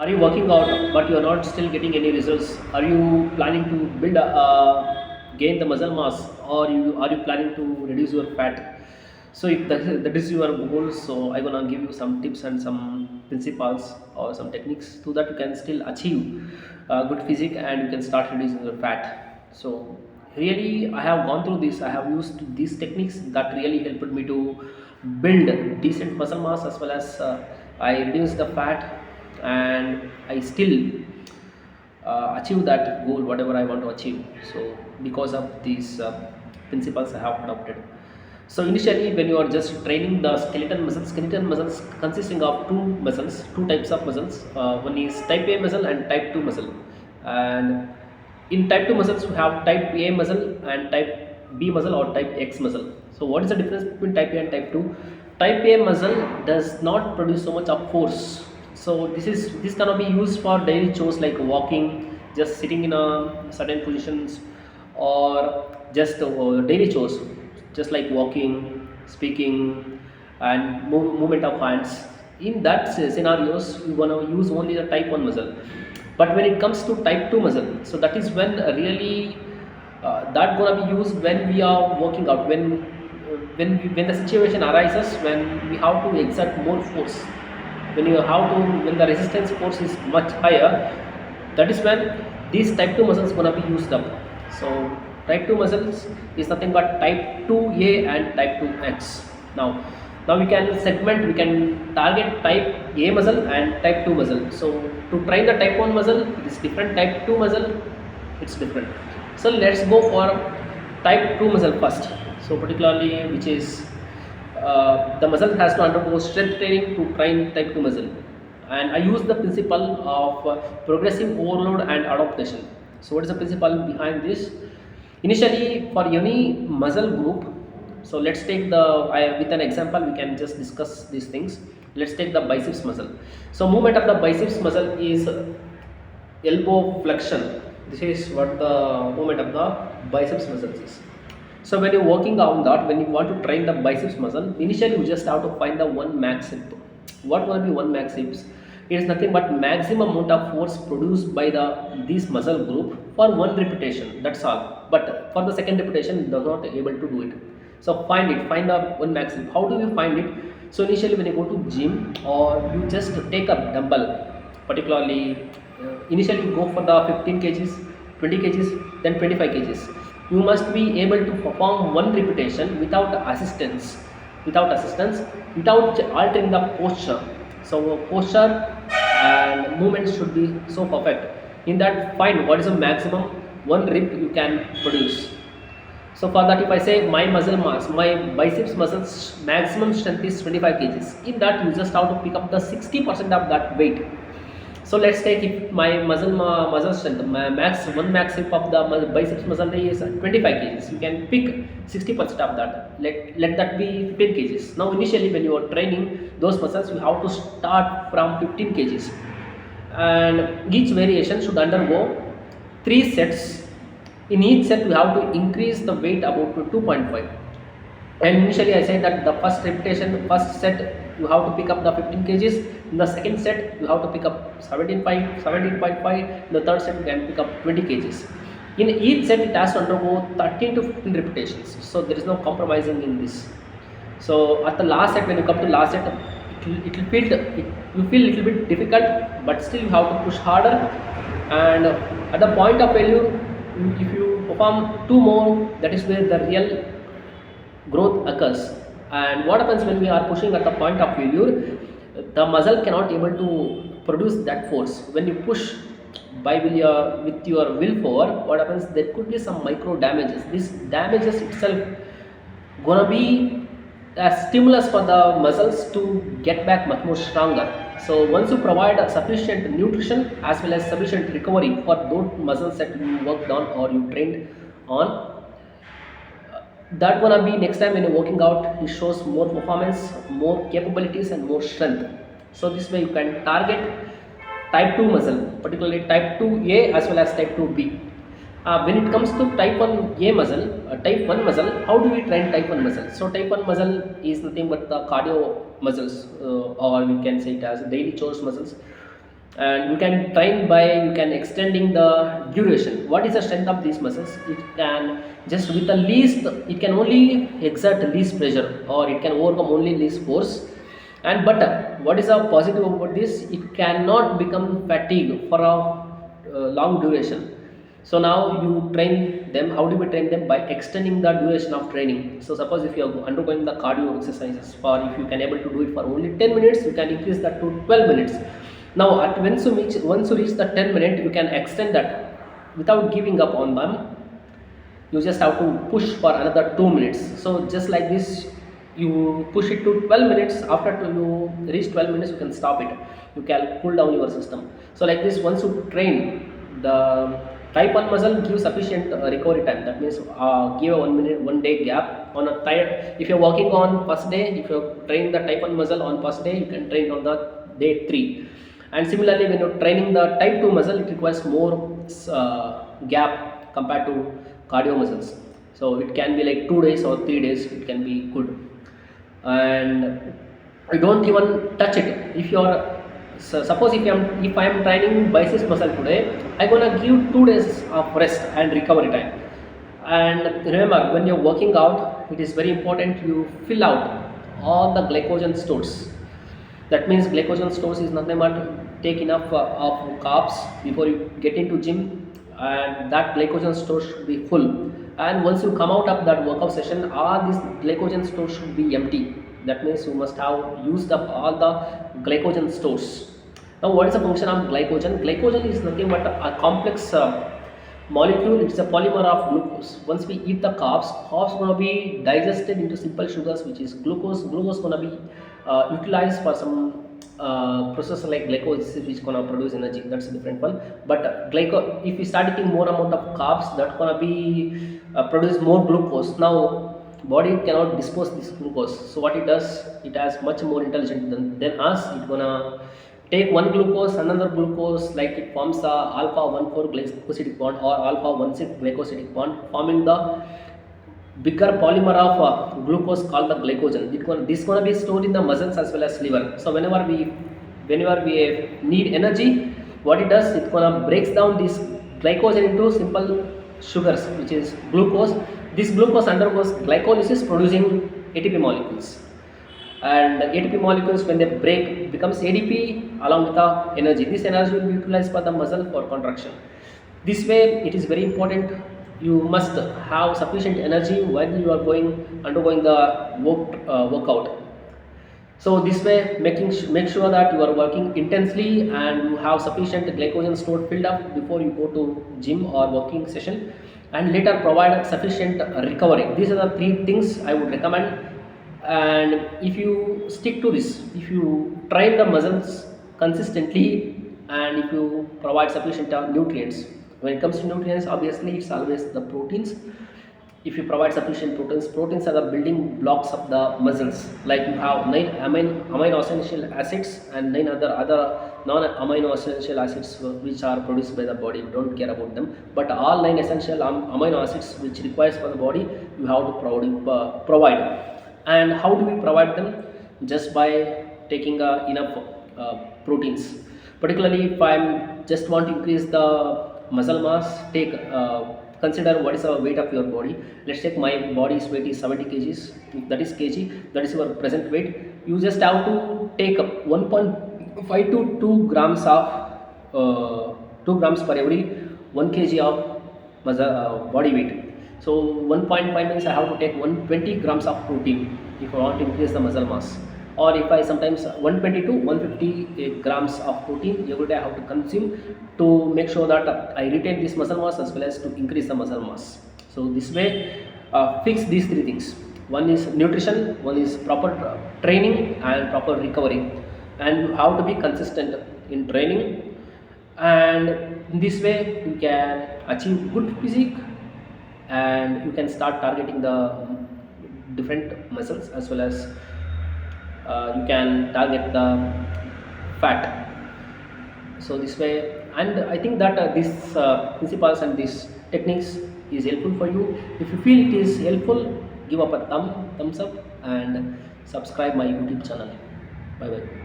Are you working out but you're not still getting any results? Are you planning to gain the muscle mass, or are you planning to reduce your fat? So if that is your goal, so I'm gonna give you some tips and some principles or some techniques so that you can still achieve good physique and you can start reducing your fat. So really, I have gone through this. I have used these techniques that really helped me to build decent muscle mass, as well as I reduced the fat, and I still achieve that goal, whatever I want to achieve. So because of these principles I have adopted. So initially, when you are just training the skeleton muscles consisting of two types of muscles. One is type A muscle and type 2 muscle. And in type 2 muscles, we have type A muscle and type B muscle or type X muscle. So what is the difference between type A and type 2? Type A muscle does not produce so much of force. So this cannot be used for daily chores like walking, just sitting in a certain positions, or just daily chores, just like walking, speaking, and movement of hands. In that scenarios, we want to use only the type 1 muscle. But when it comes to type 2 muscle, so that is when really that gonna be used when we are working out, when the situation arises, when we have to exert more force, when the resistance force is much higher, that is when these type 2 muscles gonna be used up. So type 2 muscles is nothing but type 2A and type 2X. Now we can segment, we can target type A muscle and type 2 muscle. So to train the type 1 muscle, it is different. Type 2 muscle, it's different. So let's go for type 2 muscle first. So particularly, which is the muscle has to undergo strength training to train type 2 muscle. And I use the principle of progressive overload and adaptation. So what is the principle behind this? Initially, for any muscle group, so let's take with an example we can just discuss these things. Let's take the biceps muscle. So movement of the biceps muscle is elbow flexion. This is what the movement of the biceps muscles is. So when you're working on that, when you want to train the biceps muscle, initially you just have to find the one max rep. What will be one max reps? It is nothing but maximum amount of force produced by this muscle group for one repetition. That's all. But for the second repetition, does not able to do it. So find the one max rep. How do you find it? So initially, when you go to gym, or you just take a dumbbell, particularly initially you go for the 15 kgs, 20 kgs, then 25 kgs. You must be able to perform one repetition without altering the posture. So posture and movement should be so perfect. In that, find what is the maximum one rep you can produce. So for that, if I say my muscle mass, my biceps muscles maximum strength is 25 kgs. In that, you just have to pick up the 60% of that weight. So let's take, if my muscle strength, my max rep of the biceps muscle is 25 kgs. You can pick 60% of that. Let that be 15 kgs. Now initially, when you are training those muscles, you have to start from 15 kgs, and each variation should undergo 3 sets. In each set, we have to increase the weight about to 2.5. And initially I said that the first set you have to pick up the 15 kgs. In the second set, you have to pick up 17.5. In the third set, you can pick up 20 kgs. In each set, it has to undergo 13 to 15 repetitions. So there is no compromising in this. So at the last set, when you come to last set, you feel little bit difficult, but still you have to push harder. And at the point of failure, if you perform two more, that is where the real growth occurs. And what happens when we are pushing at the point of failure? The muscle cannot able to produce that force. When you push with your willpower, what happens? There could be some micro damages. This damages itself gonna be a stimulus for the muscles to get back much more stronger. So once you provide a sufficient nutrition as well as sufficient recovery for those muscles that you worked on or you trained on, that gonna be next time when you're working out, it shows more performance, more capabilities, and more strength. So this way you can target type 2 muscle, particularly type 2A as well as type 2B. When it comes to type 1A muscle, type 1 muscle, how do we train type 1 muscle? So type 1 muscle is nothing but the cardio muscles, or we can say it as daily chores muscles. And you can train by you can extending the duration. What is the strength of these muscles? It can just with the least, it can only exert least pressure, or it can overcome only least force. And but what is the positive about this? It cannot become fatigue for a long duration. So now you train them. How do we train them? By extending the duration of training. So suppose if you are undergoing the cardio exercises, or if you can able to do it for only 10 minutes, you can increase that to 12 minutes. Now at once you reach the 10 minute, you can extend that without giving up on them. You just have to push for another 2 minutes. So just like this, you push it to 12 minutes. After you reach 12 minutes, you can stop it. You can cool down your system. So like this, once you train the type 1 muscle, give sufficient recovery time. That means give a 1 minute 1 day gap on a tired. If you're working on first day, if you're training the type 1 muscle on first day, you can train on the day 3. And similarly, when you're training the type 2 muscle, it requires more gap compared to cardio muscles. So it can be like 2 days or 3 days, it can be good. And you don't even touch it. If you're suppose if I am training biceps muscle today, I'm gonna give 2 days of rest and recovery time. And remember, when you're working out, it is very important you fill out all the glycogen stores. That means glycogen stores is nothing but take enough of carbs before you get into gym, and that glycogen store should be full. And once you come out of that workout session, all these glycogen stores should be empty. That means you must have used up all the glycogen stores. Now what is the function of glycogen? Glycogen is nothing but a complex molecule. It's a polymer of glucose. Once we eat the carbs gonna be digested into simple sugars, which is glucose gonna be utilized for some process like glycolysis, which gonna produce energy. That's a different one. But if we start eating more amount of carbs, that gonna be produce more glucose. Now body cannot dispose this glucose. So what it does, it has much more intelligent than us. It gonna take one glucose, another glucose, like it forms the alpha 1,4 glycosidic bond or alpha 1,6 glycosidic bond, forming the bigger polymer of glucose called the glycogen. This gonna be stored in the muscles as well as liver. So whenever we need energy, what it does, it gonna breaks down this glycogen into simple sugars, which is glucose. This glucose undergoes glycolysis, producing ATP molecules. And ATP molecules, when they break, becomes ADP along with the energy. This energy will be utilized by the muscle for contraction. This way, it is very important. You must have sufficient energy while you are undergoing the workout. So this way, make sure that you are working intensely and you have sufficient glycogen stored filled up before you go to gym or working session, and later provide sufficient recovery. These are the 3 things I would recommend. And if you stick to this, if you train the muscles consistently, and if you provide sufficient nutrients. When it comes to nutrients, obviously it's always the proteins. If you provide sufficient proteins are the building blocks of the muscles. Like you have 9 amino essential acids and 9 other non-amino essential acids which are produced by the body. You don't care about them, but all 9 essential amino acids which requires for the body, you have to provide. And how do we provide them? Just by taking enough proteins. Particularly if I just want to increase the muscle mass, consider what is the weight of your body. Let's take my body's weight is 70 kgs. If that is kg, that is your present weight. You just have to take 1.5 to 2 grams of 2 grams per every 1 kg of body weight. So 1.5 means I have to take 120 grams of protein if I want to increase the muscle mass. Or if I sometimes 120 to 150 grams of protein every day I have to consume to make sure that I retain this muscle mass as well as to increase the muscle mass. So this way, fix these 3 things. One is nutrition, one is proper training and proper recovery. And you have to be consistent in training, and in this way you can achieve good physique, and you can start targeting the different muscles as well as you can target the fat. So this way, and I think that these principles and these techniques is helpful for you. If you feel it is helpful, give up a thumbs up and subscribe my YouTube channel. Bye bye.